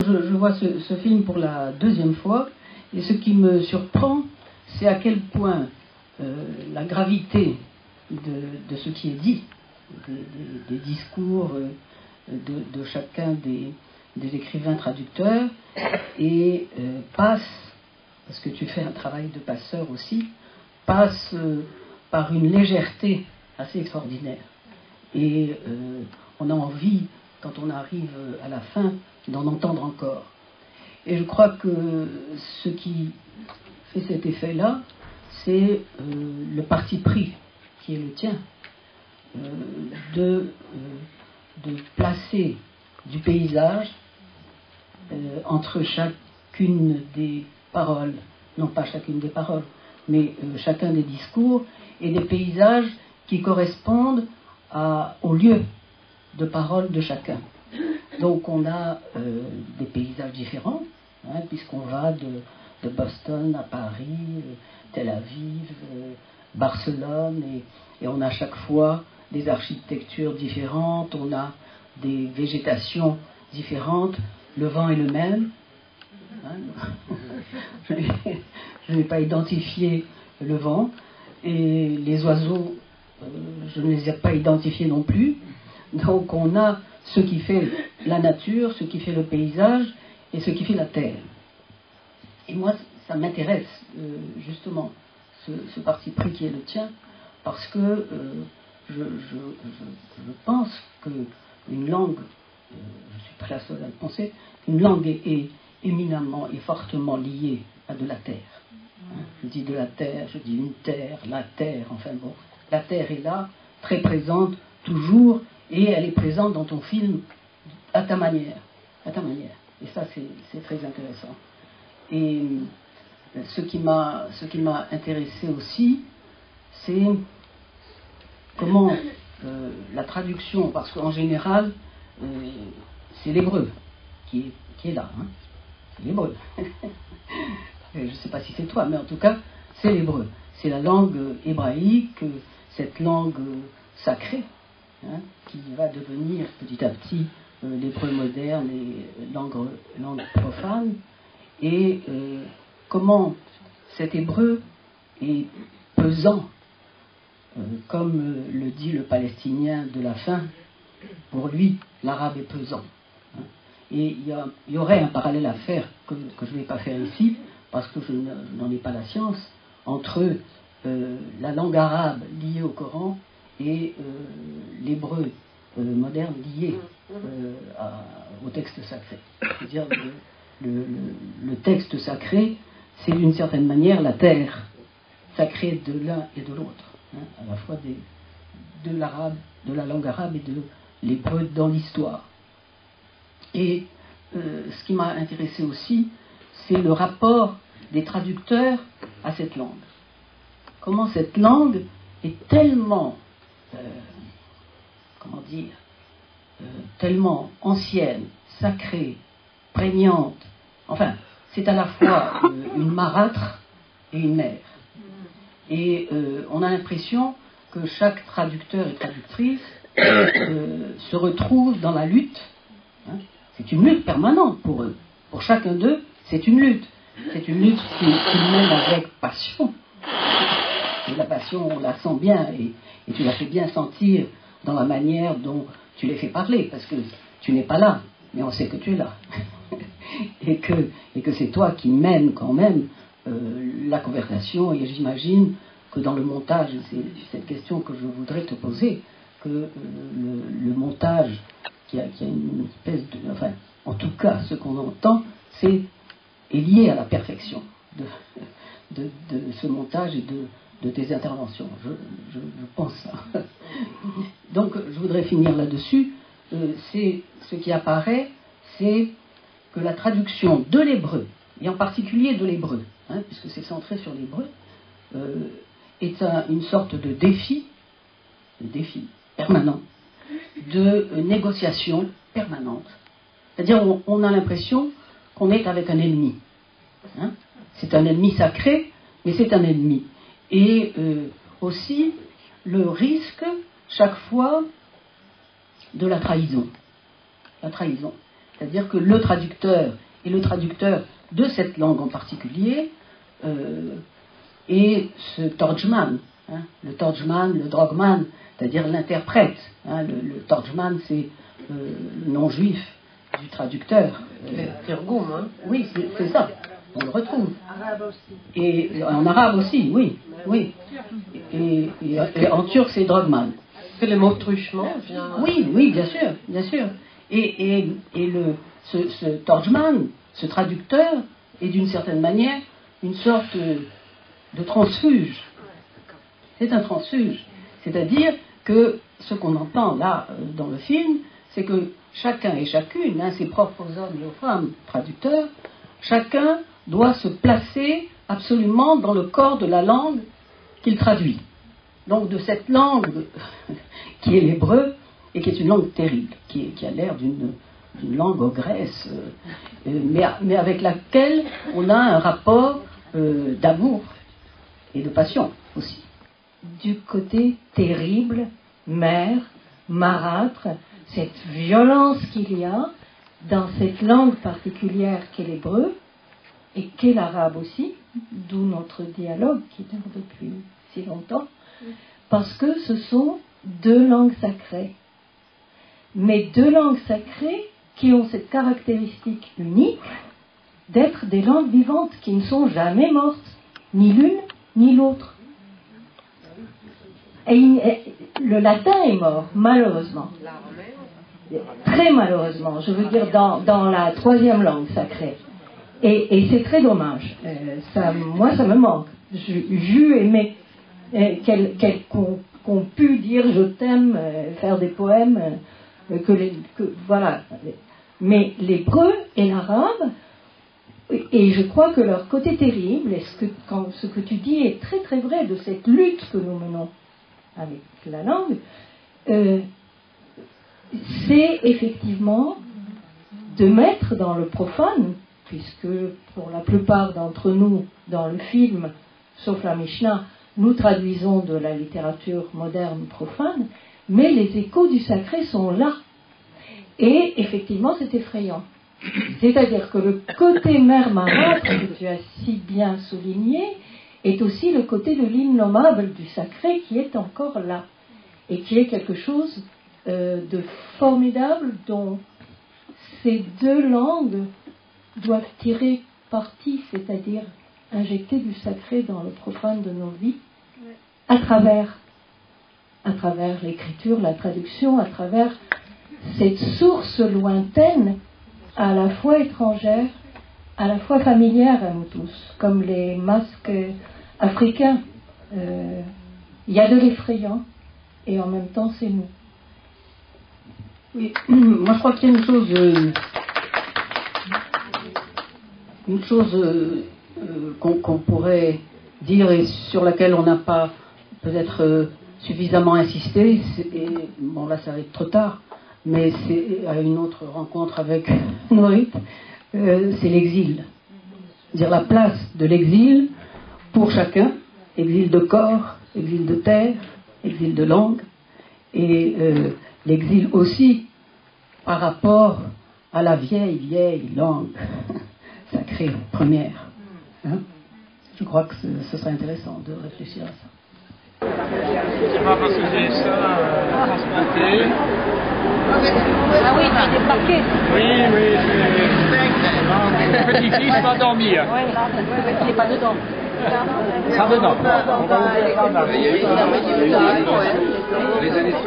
Je vois ce film pour la deuxième fois, et ce qui me surprend, c'est à quel point la gravité de ce qui est dit, des discours de chacun des écrivains traducteurs, et passe, parce que tu fais un travail de passeur aussi, passe par une légèreté assez extraordinaire. Et on a envie, quand on arrive à la fin, d'en entendre encore. Et je crois que ce qui fait cet effet-là, c'est le parti pris qui est le tien, de placer du paysage entre chacune des paroles, non pas chacune des paroles, mais chacun des discours, et des paysages qui correspondent au lieu de parole de chacun. Donc on a des paysages différents, hein, puisqu'on va de Boston à Paris, Tel Aviv, Barcelone, et on a chaque fois des architectures différentes, on a des végétations différentes, le vent est le même. Hein. Je n'ai pas identifié le vent, et les oiseaux, je ne les ai pas identifiés non plus. Donc on a ce qui fait la nature, ce qui fait le paysage et ce qui fait la terre. Et moi, ça m'intéresse justement ce parti pris qui est le tien, parce que je pense qu'une langue, je suis pas la seule à le penser, une langue est éminemment et fortement liée à de la terre. Je dis de la terre, je dis une terre, la terre, enfin bon, la terre est là, très présente, toujours, et elle est présente dans ton film à ta manière. Et ça, c'est très intéressant. Et ce qui m'a intéressé aussi, c'est comment la traduction, parce qu'en général, c'est l'hébreu qui est là. Hein. C'est l'hébreu. Je ne sais pas si c'est toi, mais en tout cas, c'est l'hébreu. C'est la langue hébraïque, cette langue sacrée, hein, qui va devenir petit à petit l'hébreu moderne et langue profane. Et comment cet hébreu est pesant, comme le dit le Palestinien de la fin, pour lui, l'arabe est pesant. Hein. Et il y aurait un parallèle à faire que je ne vais pas faire ici, parce que je n'en ai pas la science, entre la langue arabe liée au Coran et l'hébreu moderne lié au texte sacré. C'est-à-dire le texte sacré, c'est d'une certaine manière la terre sacrée de l'un et de l'autre, hein, à la fois de l'arabe, de la langue arabe et de l'hébreu dans l'histoire. Et ce qui m'a intéressé aussi, c'est le rapport des traducteurs à cette langue. Comment cette langue est tellement, tellement ancienne, sacrée, prégnante. Enfin, c'est à la fois une marâtre et une mère. Et on a l'impression que chaque traducteur et traductrice se retrouve dans la lutte. Hein. C'est une lutte permanente pour eux. Pour chacun d'eux, c'est une lutte. C'est une lutte qu'ils mènent avec passion. Et la passion, on la sent bien, et tu la fais bien sentir dans la manière dont tu les fais parler, parce que tu n'es pas là, mais on sait que tu es là. et que c'est toi qui mènes quand même la conversation, et j'imagine que dans le montage, c'est cette question que je voudrais te poser, que le montage qui a une espèce de... Enfin, en tout cas, ce qu'on entend, est lié à la perfection de ce montage et de tes interventions. Je pense ça. Donc, je voudrais finir là-dessus. C'est ce qui apparaît, c'est que la traduction de l'hébreu, et en particulier de l'hébreu, hein, puisque c'est centré sur l'hébreu, est une sorte de défi permanent, de négociation permanente. C'est-à-dire, on a l'impression qu'on est avec un ennemi. Hein. C'est un ennemi sacré, mais c'est un ennemi. Et aussi le risque, chaque fois, de la trahison. La trahison. C'est-à-dire que le traducteur est le traducteur de cette langue en particulier, et ce torjman, hein, le torjman, le drogman, c'est-à-dire l'interprète. Hein, le torjman, c'est le nom juif du traducteur. Tirgoum, hein. Oui, c'est ça, on le retrouve. Arabe aussi. Et en arabe aussi, oui. oui. Et en turc, c'est drogman. Que les mots truchement vient... Oui, bien sûr, bien sûr. Et ce torjman, ce traducteur, est d'une certaine manière une sorte de transfuge. C'est un transfuge. C'est-à-dire que ce qu'on entend là dans le film, c'est que chacun et chacune, hein, ses propres hommes et femmes traducteurs, chacun doit se placer absolument dans le corps de la langue qu'il traduit. Donc de cette langue qui est l'hébreu et qui est une langue terrible, qui a l'air d'une langue ogresse, mais avec laquelle on a un rapport d'amour et de passion aussi. Du côté terrible, mer, marâtre, cette violence qu'il y a dans cette langue particulière qu'est l'hébreu et qu'est l'arabe aussi, d'où notre dialogue qui dure depuis si longtemps, parce que ce sont deux langues sacrées. Mais deux langues sacrées qui ont cette caractéristique unique d'être des langues vivantes qui ne sont jamais mortes, ni l'une ni l'autre. Et le latin est mort, malheureusement. Très malheureusement, je veux dire dans la troisième langue sacrée. Et c'est très dommage. Moi, ça me manque. J'eus aimé qu'on pu dire je t'aime, faire des poèmes, voilà. Mais l'hébreu et l'arabe, et je crois que leur côté terrible, et ce que tu dis est très très vrai de cette lutte que nous menons avec la langue, c'est effectivement de mettre dans le profane, puisque pour la plupart d'entre nous, dans le film, sauf la Mishnah, nous traduisons de la littérature moderne profane, mais les échos du sacré sont là. Et effectivement, c'est effrayant. C'est-à-dire que le côté mer marâtre, que tu as si bien souligné, est aussi le côté de l'innommable du sacré qui est encore là. Et qui est quelque chose de formidable dont ces deux langues doivent tirer parti, c'est-à-dire injecter du sacré dans le profane de nos vies, à travers l'écriture, la traduction, à travers cette source lointaine, à la fois étrangère, à la fois familière à nous tous, comme les masques africains. Il y a de l'effrayant, et en même temps c'est nous. Oui, moi je crois qu'il y a une chose qu'on pourrait dire et sur laquelle on n'a pas peut-être suffisamment insisté, et bon là ça arrive trop tard, mais c'est à une autre rencontre avec Norit, c'est l'exil. Dire la place de l'exil pour chacun, exil de corps, exil de terre, exil de langue, et l'exil aussi par rapport à la vieille langue sacrée première. Hein? Je crois que ce serait intéressant de réfléchir à ça. C'est pas parce que j'ai ça transplanté. Ah oui, tu es débarqué. Oui, mon petit-fils va dormir. Oui, il n'est pas dedans. Ça dedans. On va ouvrir ça là. Les années 50.